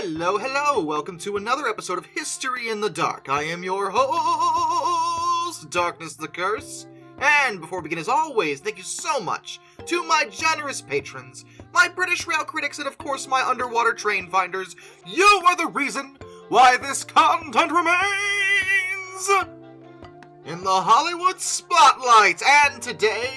Hello, welcome to another episode of History in the Dark. I am your host, Darkness the Curse. And before we begin, as always, thank you so much to my generous patrons, my British rail critics, and of course my underwater train finders. You are the reason why this content remains in the Hollywood spotlight. And today,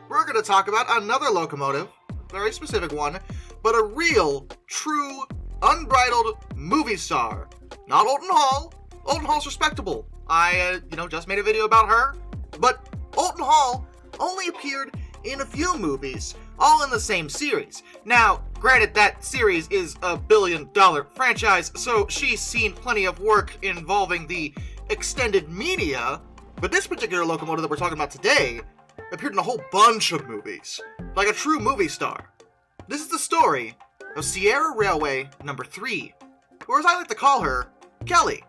we're going to talk about another locomotive, very specific one, but a real, true, unbridled movie star. Not Olden Hall. Olden Hall's respectable. I, just made a video about her. But Olden Hall only appeared in a few movies, all in the same series. Now, granted, that series is a billion-dollar franchise, so she's seen plenty of work involving the extended media, but this particular locomotive that we're talking about today appeared in a whole bunch of movies, like a true movie star. This is the story of Sierra Railway number 3, or as I like to call her, Kelley.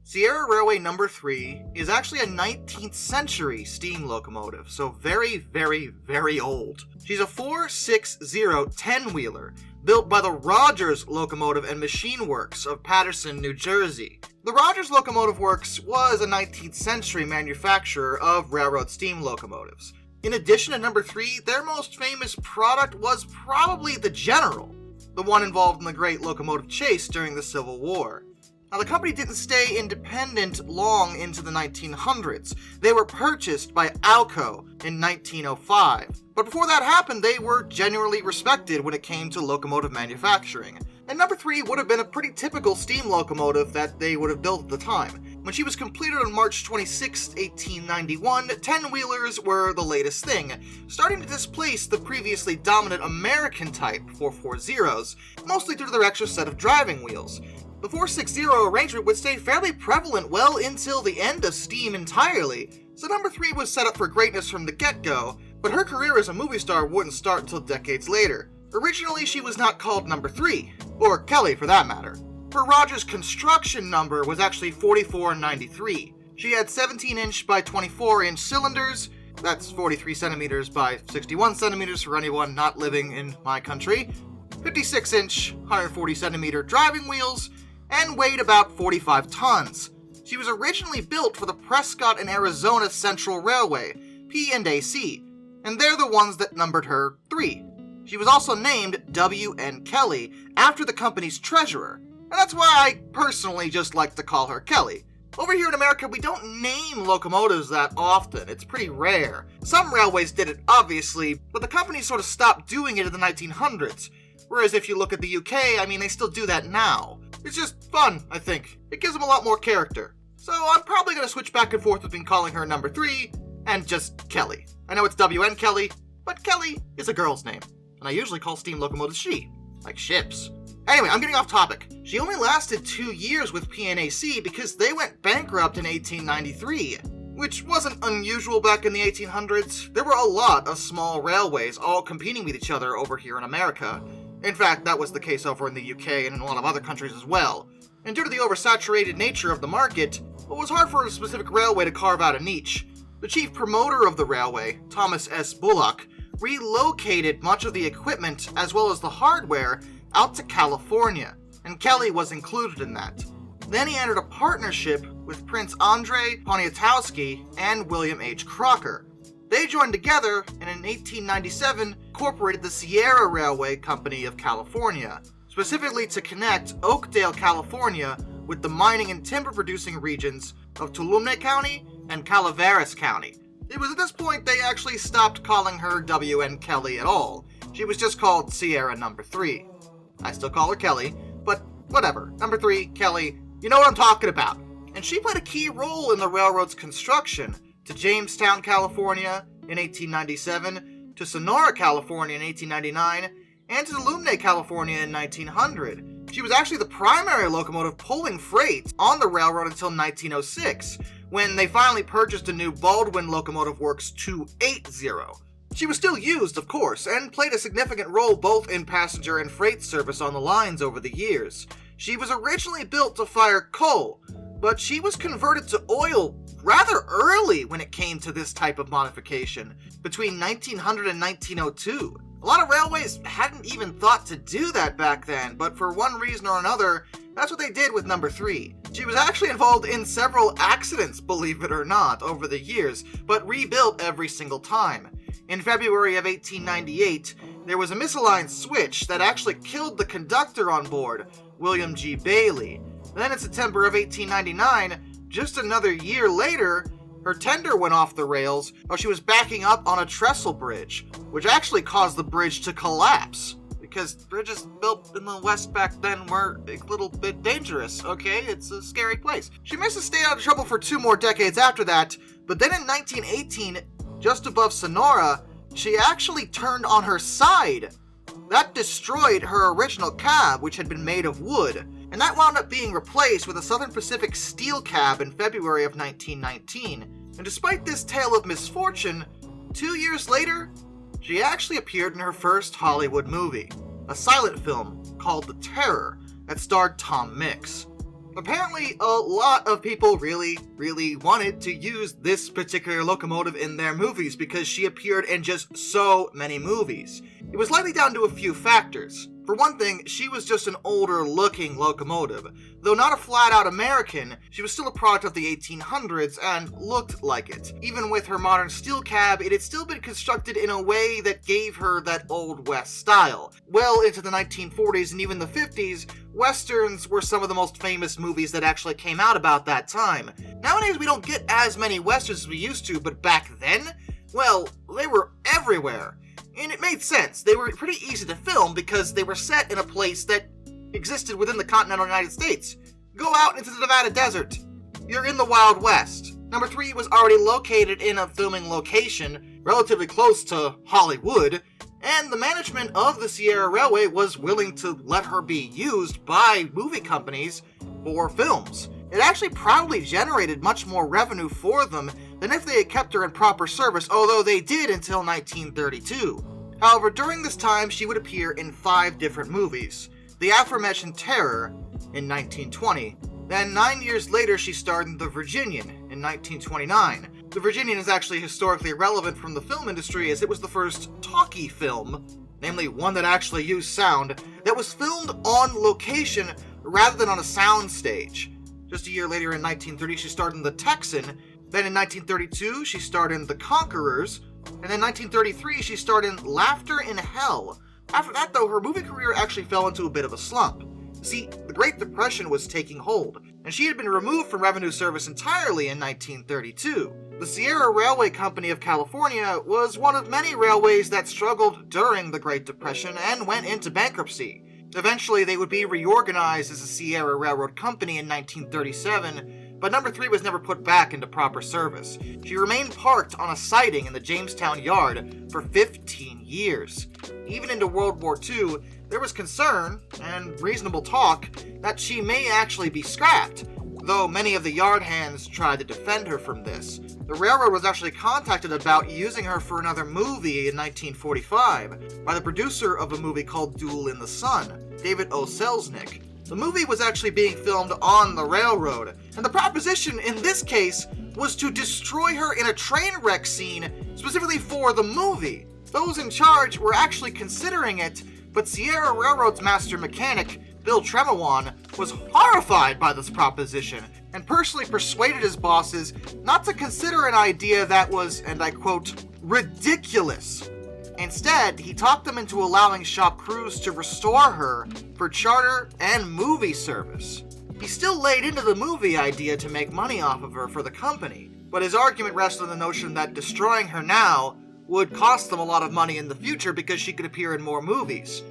Sierra Railway number 3 is actually a 19th century steam locomotive, so very, very, very old. She's a 460 10-wheeler, built by the Rogers Locomotive and Machine Works of Paterson, New Jersey. The Rogers Locomotive Works was a 19th century manufacturer of railroad steam locomotives. In addition to number 3, their most famous product was probably the General, the one involved in the Great Locomotive Chase during the Civil War. Now, the company didn't stay independent long into the 1900s. They were purchased by Alco in 1905. But before that happened, they were genuinely respected when it came to locomotive manufacturing. And number 3 would have been a pretty typical steam locomotive that they would have built at the time. When she was completed on March 26, 1891, 10-wheelers were the latest thing, starting to displace the previously dominant American type 440s, mostly due to their extra set of driving wheels. The 460 arrangement would stay fairly prevalent well until the end of steam entirely, so number 3 was set up for greatness from the get-go, but her career as a movie star wouldn't start until decades later. Originally, she was not called number 3, or Kelley for that matter. Her Rogers construction number was actually 4493. She had 17-inch by 24-inch cylinders, that's 43 centimeters by 61 centimeters for anyone not living in my country, 56-inch, 140 centimeter driving wheels, and weighed about 45 tons. She was originally built for the Prescott and Arizona Central Railway, P&AC, and they're the ones that numbered her 3. She was also named W.N. Kelley after the company's treasurer, and that's why I personally just like to call her Kelley. Over here in America, we don't name locomotives that often. It's pretty rare. Some railways did it, obviously, but the company sort of stopped doing it in the 1900s. Whereas if you look at the UK, they still do that now. It's just fun, I think. It gives them a lot more character. So I'm probably going to switch back and forth between calling her number 3 and just Kelley. I know it's W.N. Kelley, but Kelley is a girl's name. And I usually call steam locomotives she, like ships. Anyway, I'm getting off topic. She only lasted 2 years with P&AC because they went bankrupt in 1893. Which wasn't unusual back in the 1800s. There were a lot of small railways all competing with each other over here in America. In fact, that was the case over in the UK and in a lot of other countries as well. And due to the oversaturated nature of the market, it was hard for a specific railway to carve out a niche. The chief promoter of the railway, Thomas S. Bullock, relocated much of the equipment as well as the hardware out to California, and Kelley was included in that. Then he entered a partnership with Prince Andrei Poniatowski and William H. Crocker. They joined together and in 1897 incorporated the Sierra Railway Company of California, specifically to connect Oakdale, California with the mining and timber producing regions of Tuolumne County and Calaveras County. It was at this point they actually stopped calling her W.N. Kelley at all. She was just called Sierra number 3. I still call her Kelley, but whatever. Number 3, Kelley, you know what I'm talking about. And she played a key role in the railroad's construction to Jamestown, California in 1897, to Sonora, California in 1899, and to Tuolumne, California in 1900. She was actually the primary locomotive pulling freight on the railroad until 1906, when they finally purchased a new Baldwin Locomotive Works 280. She was still used, of course, and played a significant role both in passenger and freight service on the lines over the years. She was originally built to fire coal, but she was converted to oil rather early when it came to this type of modification, between 1900 and 1902. A lot of railways hadn't even thought to do that back then, but for one reason or another, that's what they did with number 3. She was actually involved in several accidents, believe it or not, over the years, but rebuilt every single time. In February of 1898, there was a misaligned switch that actually killed the conductor on board, William G. Bailey. Then in September of 1899, just another year later, her tender went off the rails while she was backing up on a trestle bridge, which actually caused the bridge to collapse. Because bridges built in the West back then were a little bit dangerous, okay? It's a scary place. She managed to stay out of trouble for 2 more decades after that, but then in 1918, just above Sonora, she actually turned on her side. That destroyed her original cab, which had been made of wood, and that wound up being replaced with a Southern Pacific steel cab in February of 1919. And despite this tale of misfortune, 2 years later, she actually appeared in her first Hollywood movie, a silent film called The Terror that starred Tom Mix. Apparently, a lot of people really wanted to use this particular locomotive in their movies because she appeared in just so many movies. It was likely down to a few factors. For one thing, she was just an older-looking locomotive. Though not a flat-out American, she was still a product of the 1800s and looked like it. Even with her modern steel cab, it had still been constructed in a way that gave her that Old West style. Well into the 1940s and even the 50s, Westerns were some of the most famous movies that actually came out about that time. Nowadays, we don't get as many Westerns as we used to, but back then, well, they were everywhere. And it made sense. They were pretty easy to film because they were set in a place that existed within the continental United States. Go out into the Nevada desert. You're in the Wild West. Number 3 was already located in a filming location relatively close to Hollywood, and the management of the Sierra Railway was willing to let her be used by movie companies for films. It actually probably generated much more revenue for them than if they had kept her in proper service, although they did until 1932. However, during this time, she would appear in 5 different movies. The aforementioned Terror in 1920. Then 9 years later, she starred in The Virginian in 1929. The Virginian is actually historically relevant from the film industry as it was the first talkie film, namely one that actually used sound, that was filmed on location rather than on a sound stage. Just a year later in 1930, she starred in The Texan. Then in 1932, she starred in The Conquerors. And in 1933, she starred in Laughter in Hell. After that, though, her movie career actually fell into a bit of a slump. See, the Great Depression was taking hold, and she had been removed from revenue service entirely in 1932. The Sierra Railway Company of California was one of many railways that struggled during the Great Depression and went into bankruptcy. Eventually, they would be reorganized as the Sierra Railroad Company in 1937, but number 3 was never put back into proper service. She remained parked on a siding in the Jamestown yard for 15 years. Even into World War II, there was concern, and reasonable talk, that she may actually be scrapped, though many of the yard hands tried to defend her from this. The railroad was actually contacted about using her for another movie in 1945 by the producer of a movie called Duel in the Sun, David O. Selznick. The movie was actually being filmed on the railroad, and the proposition in this case was to destroy her in a train wreck scene specifically for the movie. Those in charge were actually considering it, but Sierra Railroad's master mechanic, Bill Tremewan, was horrified by this proposition and personally persuaded his bosses not to consider an idea that was, and I quote, ridiculous. Instead, he talked them into allowing shop crews to restore her for charter and movie service. He still laid into the movie idea to make money off of her for the company, but his argument rested on the notion that destroying her now would cost them a lot of money in the future because she could appear in more movies.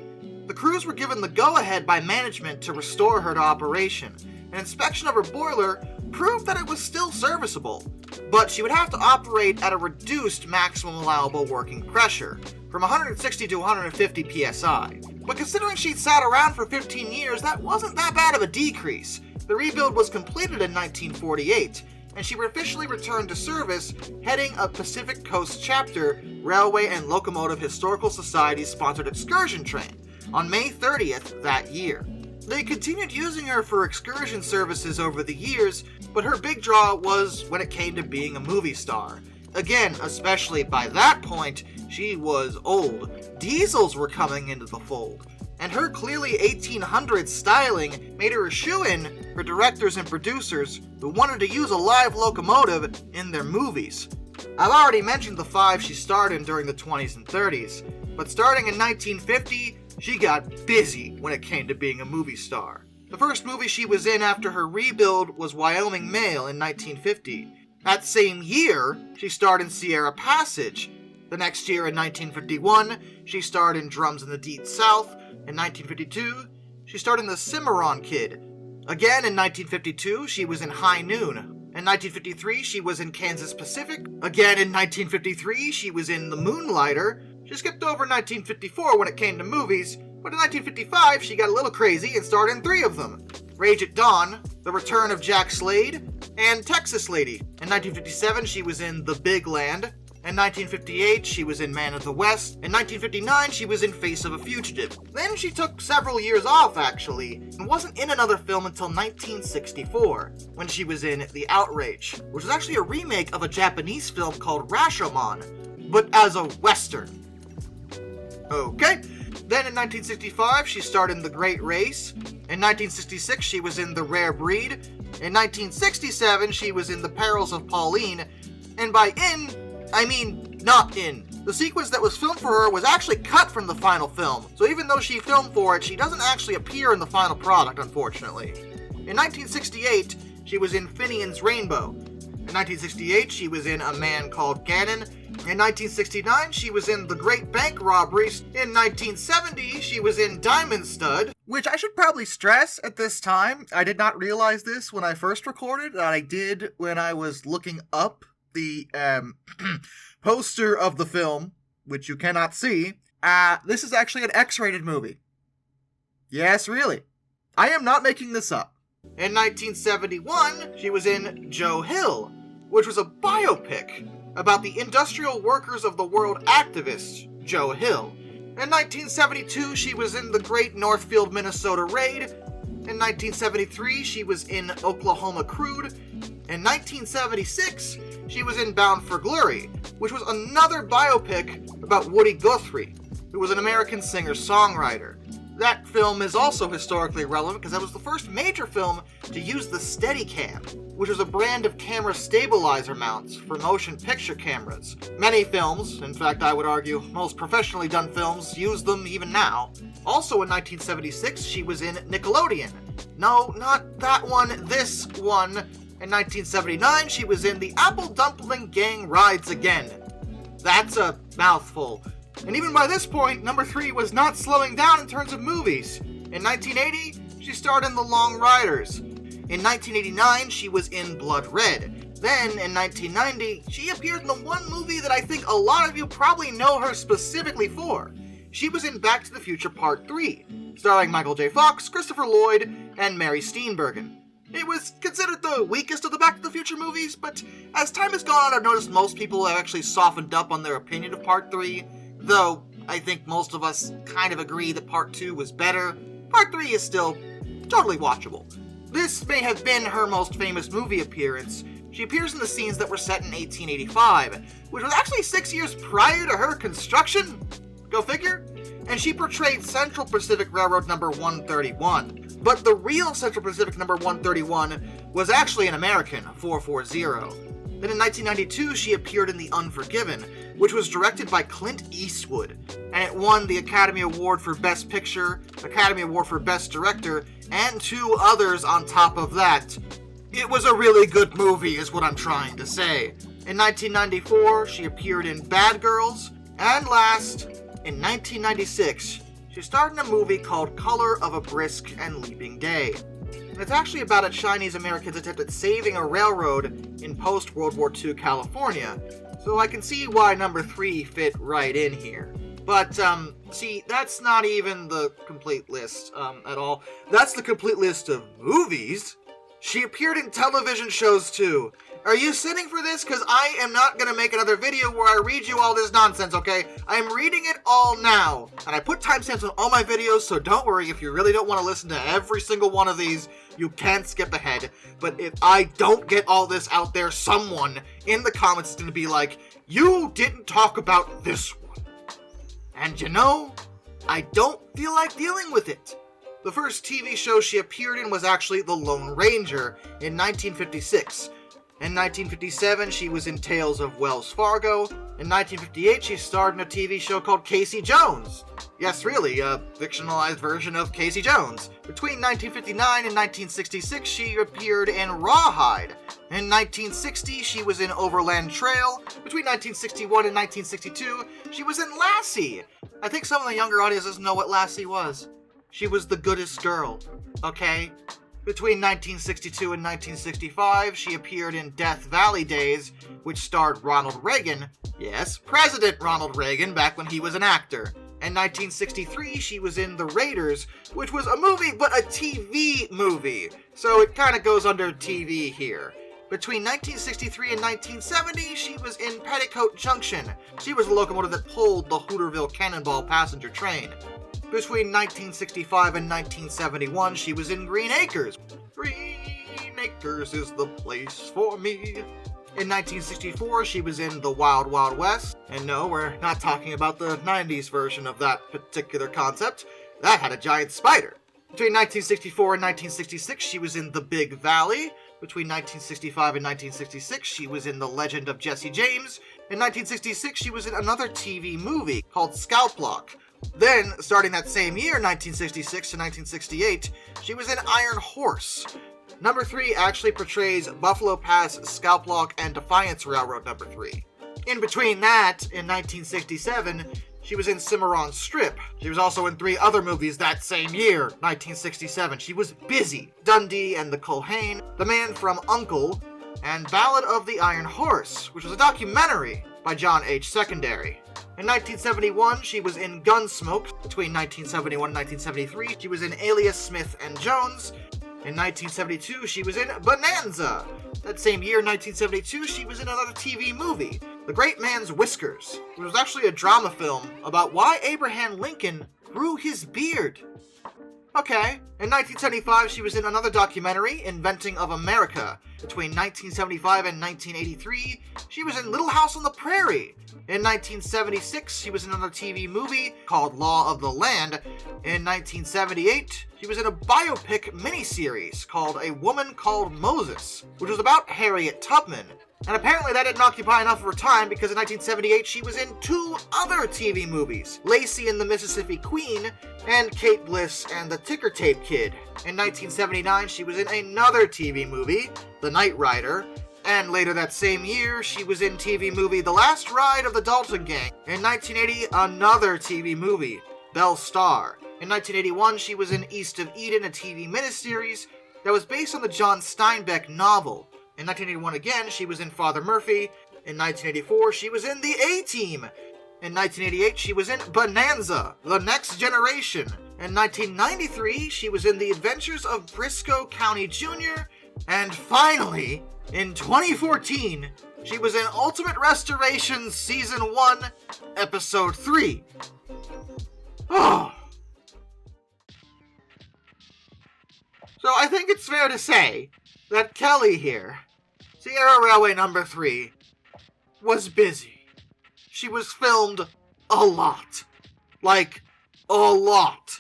The crews were given the go-ahead by management to restore her to operation. An inspection of her boiler proved that it was still serviceable, but she would have to operate at a reduced maximum allowable working pressure, from 160 to 150 psi. But considering she'd sat around for 15 years, that wasn't that bad of a decrease. The rebuild was completed in 1948, and she officially returned to service, heading a Pacific Coast Chapter Railway and Locomotive Historical Society sponsored excursion train on May 30th that year. They continued using her for excursion services over the years, but her big draw was when it came to being a movie star. Again, especially by that point, she was old. Diesels were coming into the fold, and her clearly 1800s styling made her a shoo-in for directors and producers who wanted to use a live locomotive in their movies. I've already mentioned the 5 she starred in during the 20s and 30s, but starting in 1950, she got busy when it came to being a movie star. The first movie she was in after her rebuild was Wyoming Mail in 1950. That same year, she starred in Sierra Passage. The next year, in 1951, she starred in Drums in the Deep South. In 1952, she starred in The Cimarron Kid. Again, in 1952, she was in High Noon. In 1953, she was in Kansas Pacific. Again, in 1953, she was in The Moonlighter. She skipped over 1954 when it came to movies, but in 1955, she got a little crazy and starred in 3 of them. Rage at Dawn, The Return of Jack Slade, and Texas Lady. In 1957, she was in The Big Land. In 1958, she was in Man of the West. In 1959, she was in Face of a Fugitive. Then she took several years off, actually, and wasn't in another film until 1964, when she was in The Outrage, which was actually a remake of a Japanese film called Rashomon, but as a Western. Okay. Then in 1965, she starred in The Great Race. In 1966, she was in The Rare Breed. In 1967, she was in The Perils of Pauline. And by in, I mean not in. The sequence that was filmed for her was actually cut from the final film, so even though she filmed for it, she doesn't actually appear in the final product, unfortunately. In 1968, she was in Finian's Rainbow. In 1968, she was in A Man Called Gannon. In 1969, she was in The Great Bank Robberies. In 1970, she was in Diamond Stud, which I should probably stress at this time. I did not realize this when I first recorded, that I did when I was looking up the poster of the film, which you cannot see. This is actually an X-rated movie. Yes, really. I am not making this up. In 1971, she was in Joe Hill, which was a biopic about the industrial workers of the world activist, Joe Hill. In 1972, she was in The Great Northfield, Minnesota Raid. In 1973, she was in Oklahoma Crude. In 1976, she was in Bound for Glory, which was another biopic about Woody Guthrie, who was an American singer-songwriter. That film is also historically relevant because that was the first major film to use the Steadicam, which was a brand of camera stabilizer mounts for motion picture cameras. Many films, in fact I would argue most professionally done films, use them even now. Also in 1976, she was in Nickelodeon. No, not that one, this one. In 1979, she was in The Apple Dumpling Gang Rides Again. That's a mouthful. And even by this point, number 3 was not slowing down in terms of movies. In 1980, she starred in The Long Riders. In 1989, she was in Blood Red. Then, in 1990, she appeared in the one movie that I think a lot of you probably know her specifically for. She was in Back to the Future Part 3, starring Michael J. Fox, Christopher Lloyd, and Mary Steenburgen. It was considered the weakest of the Back to the Future movies, but as time has gone on, I've noticed most people have actually softened up on their opinion of Part 3, though I think most of us kind of agree that Part 2 was better. Part 3 is still totally watchable. This may have been her most famous movie appearance. She appears in the scenes that were set in 1885, which was actually 6 years prior to her construction. Go figure. And she portrayed Central Pacific Railroad number 131. But the real Central Pacific number 131 was actually an American, 440. Then in 1992, she appeared in The Unforgiven, which was directed by Clint Eastwood, and it won the Academy Award for Best Picture, Academy Award for Best Director, and 2 others on top of that. It was a really good movie, is what I'm trying to say. In 1994, she appeared in Bad Girls, and last, in 1996, she starred in a movie called Color of a Brisk and Leaping Day. And it's actually about a Chinese American's attempt at saving a railroad in post-World War II California, so I can see why number 3 fit right in here. But, see, that's not even the complete list, at all. That's the complete list of movies. She appeared in television shows too. Are you sitting for this? Because I am not going to make another video where I read you all this nonsense, okay? I am reading it all now. And I put timestamps on all my videos, so don't worry. If you really don't want to listen to every single one of these, you can skip ahead. But if I don't get all this out there, someone in the comments is going to be like, you didn't talk about this one. And you know, I don't feel like dealing with it. The first TV show she appeared in was actually The Lone Ranger in 1956. In 1957, she was in Tales of Wells Fargo. In 1958, she starred in a TV show called Casey Jones. Yes, really, a fictionalized version of Casey Jones. Between 1959 and 1966, she appeared in Rawhide. In 1960, she was in Overland Trail. Between 1961 and 1962, she was in Lassie. I think some of the younger audiences know what Lassie was. She was the goodest girl, okay? Between 1962 and 1965, she appeared in Death Valley Days, which starred Ronald Reagan. Yes, President Ronald Reagan, back when he was an actor. In 1963, she was in The Raiders, which was a movie, but a TV movie. So it kind of goes under TV here. Between 1963 and 1970, she was in Petticoat Junction. She was the locomotive that pulled the Hooterville Cannonball passenger train. Between 1965 and 1971, she was in Green Acres. Green Acres is the place for me. In 1964, she was in The Wild Wild West. And no, we're not talking about the 90s version of that particular concept. That had a giant spider. Between 1964 and 1966, she was in The Big Valley. Between 1965 and 1966, she was in The Legend of Jesse James. In 1966, she was in another TV movie called Scalp Lock. Then, starting that same year, 1966 to 1968, she was in Iron Horse. Number 3 actually portrays Buffalo Pass, Scalp Lock, and Defiance Railroad number 3. In between that, in 1967, she was in Cimarron Strip. She was also in 3 other movies that same year, 1967. She was busy. Dundee and the Culhane, The Man from U.N.C.L.E., and Ballad of the Iron Horse, which was a documentary by John H. Secondary. In 1971, she was in Gunsmoke. Between 1971 and 1973, she was in Alias Smith and Jones. In 1972, she was in Bonanza. That same year, 1972, she was in another TV movie, The Great Man's Whiskers, which was actually a drama film about why Abraham Lincoln grew his beard. Okay. In 1975, she was in another documentary, Inventing of America. Between 1975 and 1983, she was in Little House on the Prairie. In 1976, she was in another TV movie called Law of the Land. In 1978, she was in a biopic miniseries called A Woman Called Moses, which was about Harriet Tubman. And apparently that didn't occupy enough of her time, because in 1978 she was in 2 other TV movies, Lacey and the Mississippi Queen, and Kate Bliss and the Ticker Tape Kid. In 1979 she was in another TV movie, The Knight Rider, and later that same year she was in TV movie The Last Ride of the Dalton Gang. In 1980, another TV movie, Belle Starr. In 1981 she was in East of Eden, a TV miniseries that was based on the John Steinbeck novel. In 1981 again, she was in Father Murphy. In 1984, she was in The A-Team. In 1988, she was in Bonanza, The Next Generation. In 1993, she was in The Adventures of Briscoe County Jr. And finally, in 2014, she was in Ultimate Restoration Season 1, Episode 3. Oh. So I think it's fair to say that Kelley here, Sierra Railway number 3, was busy. She was filmed a lot. Like, a lot.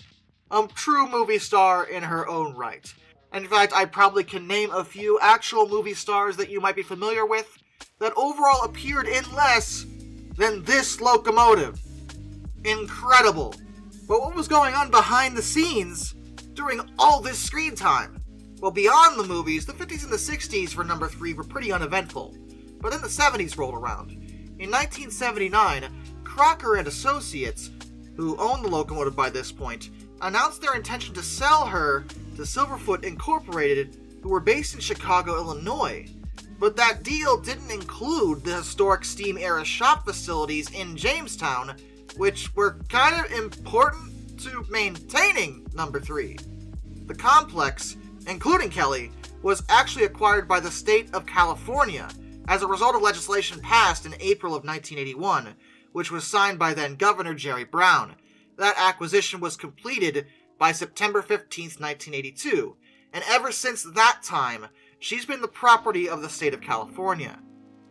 A true movie star in her own right. In fact, I probably can name a few actual movie stars that you might be familiar with that overall appeared in less than this locomotive. Incredible. But what was going on behind the scenes during all this screen time? Well, beyond the movies, the 50s and the 60s for number 3 were pretty uneventful. But then the 70s rolled around. In 1979, Crocker and Associates, who owned the locomotive by this point, announced their intention to sell her to Silverfoot Incorporated, who were based in Chicago, Illinois. But that deal didn't include the historic steam-era shop facilities in Jamestown, which were kind of important to maintaining number 3. The complex, including Kelley, was actually acquired by the state of California as a result of legislation passed in April of 1981, which was signed by then Governor Jerry Brown. That acquisition was completed by September 15th, 1982, and ever since that time, she's been the property of the state of California.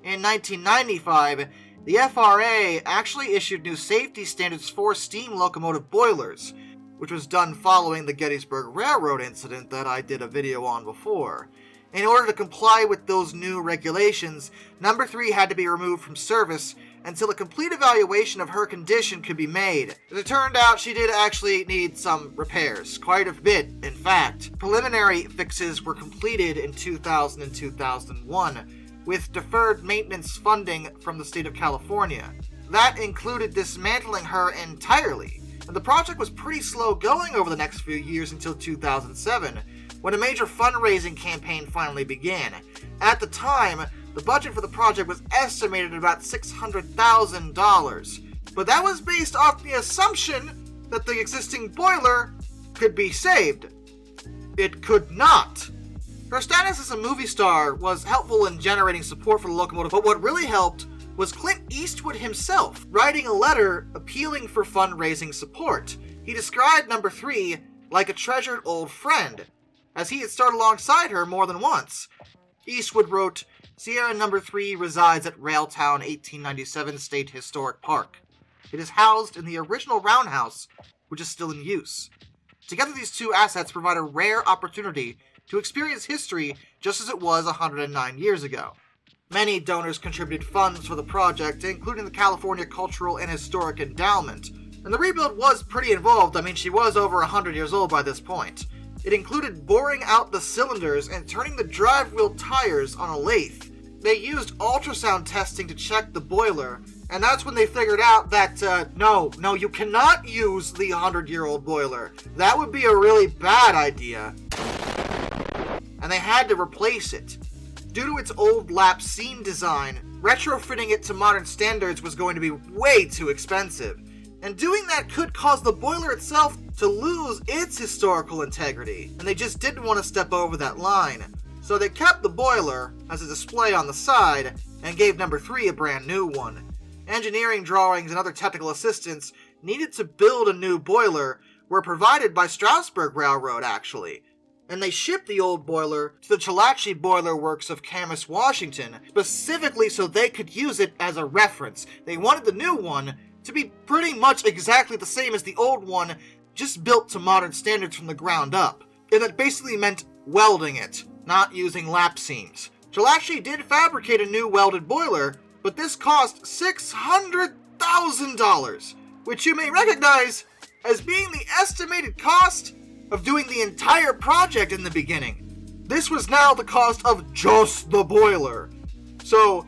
In 1995, the FRA actually issued new safety standards for steam locomotive boilers, which was done following the Gettysburg Railroad incident that I did a video on before. In order to comply with those new regulations, number 3 had to be removed from service until a complete evaluation of her condition could be made. As it turned out, she did actually need some repairs, quite a bit, in fact. Preliminary fixes were completed in 2000 and 2001, with deferred maintenance funding from the state of California. That included dismantling her entirely, and the project was pretty slow going over the next few years until 2007, when a major fundraising campaign finally began. At the time, the budget for the project was estimated at about $600,000, but that was based off the assumption that the existing boiler could be saved. It could not. Her status as a movie star was helpful in generating support for the locomotive, but what really helped was Clint Eastwood himself writing a letter appealing for fundraising support. He described number 3 like a treasured old friend, as he had starred alongside her more than once. Eastwood wrote, "Sierra number 3 resides at Railtown 1897 State Historic Park. It is housed in the original roundhouse, which is still in use. Together these two assets provide a rare opportunity to experience history just as it was 109 years ago." Many donors contributed funds for the project, including the California Cultural and Historic Endowment, and the rebuild was pretty involved. I mean, she was over 100 years old by this point. It included boring out the cylinders and turning the drive wheel tires on a lathe. They used ultrasound testing to check the boiler, and that's when they figured out that, no, you cannot use the 100-year-old boiler. That would be a really bad idea. And they had to replace it. Due to its old lap seam design, retrofitting it to modern standards was going to be way too expensive. And doing that could cause the boiler itself to lose its historical integrity, and they just didn't want to step over that line. So they kept the boiler as a display on the side and gave number 3 a brand new one. Engineering drawings and other technical assistance needed to build a new boiler were provided by Strasburg Railroad, actually. And they shipped the old boiler to the Chalachi Boiler Works of Camas, Washington, specifically so they could use it as a reference. They wanted the new one to be pretty much exactly the same as the old one, just built to modern standards from the ground up. And that basically meant welding it, not using lap seams. Chalachi did fabricate a new welded boiler, but this cost $600,000, which you may recognize as being the estimated cost of doing the entire project in the beginning. This was now the cost of just the boiler. So,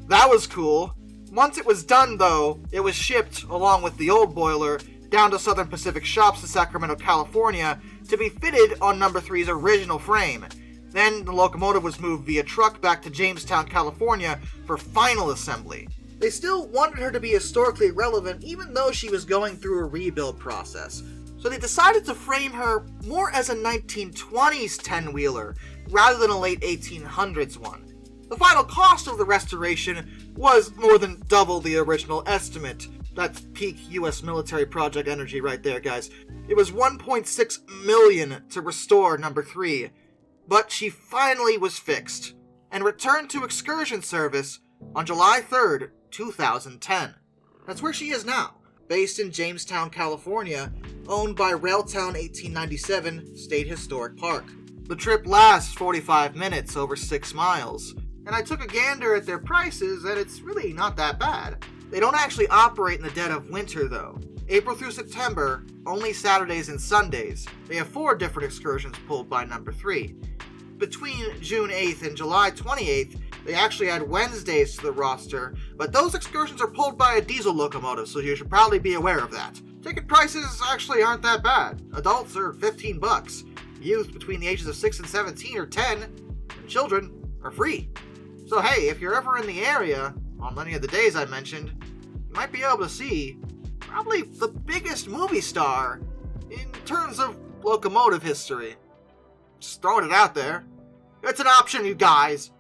that was cool. Once it was done, though, it was shipped, along with the old boiler, down to Southern Pacific Shops in Sacramento, California, to be fitted on number 3's original frame. Then, the locomotive was moved via truck back to Jamestown, California, for final assembly. They still wanted her to be historically relevant, even though she was going through a rebuild process. So they decided to frame her more as a 1920s 10-wheeler, rather than a late 1800s one. The final cost of the restoration was more than double the original estimate. That's peak US military project energy right there, guys. It was $1.6 million to restore number 3, but she finally was fixed, and returned to excursion service on July 3rd, 2010. That's where she is now, based in Jamestown, California, owned by Railtown 1897 State Historic Park. The trip lasts 45 minutes over 6 miles, and I took a gander at their prices, and it's really not that bad. They don't actually operate in the dead of winter, though. April through September, only Saturdays and Sundays. They have 4 different excursions pulled by number 3. Between June 8th and July 28th, they actually add Wednesdays to the roster, but those excursions are pulled by a diesel locomotive, so you should probably be aware of that. Ticket prices actually aren't that bad. Adults are $15. Youth between the ages of 6 and 17 are $10, and children are free. So hey, if you're ever in the area, on any of the days I mentioned, you might be able to see probably the biggest movie star in terms of locomotive history. Just throwing it out there. It's an option, you guys.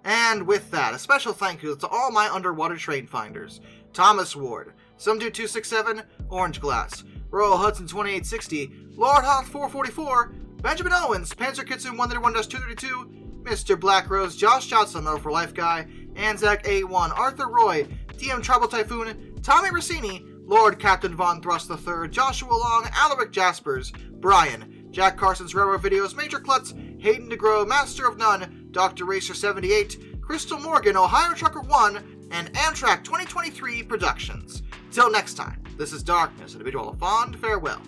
And with that, a special thank you to all my underwater train finders. Thomas Ward, Somedude267, Orange Glass, Royal Hudson 2860, Lord Hoth 444, Benjamin Owens, Panzer Kitsune 131-232, Mr. Black Rose, Josh Johnson, Metal for Life Guy, Anzac A1, Arthur Roy, DM Trouble Typhoon, Tommy Rossini, Lord Captain Von Thrust III, Joshua Long, Alaric Jaspers, Brian, Jack Carson's Railroad Videos, Major Klutz, Hayden DeGrow, Master of None, Dr. Racer 78, Crystal Morgan, Ohio Trucker 1, and Amtrak 2023 Productions. Till next time, this is Darkness, and I bid you all a fond farewell.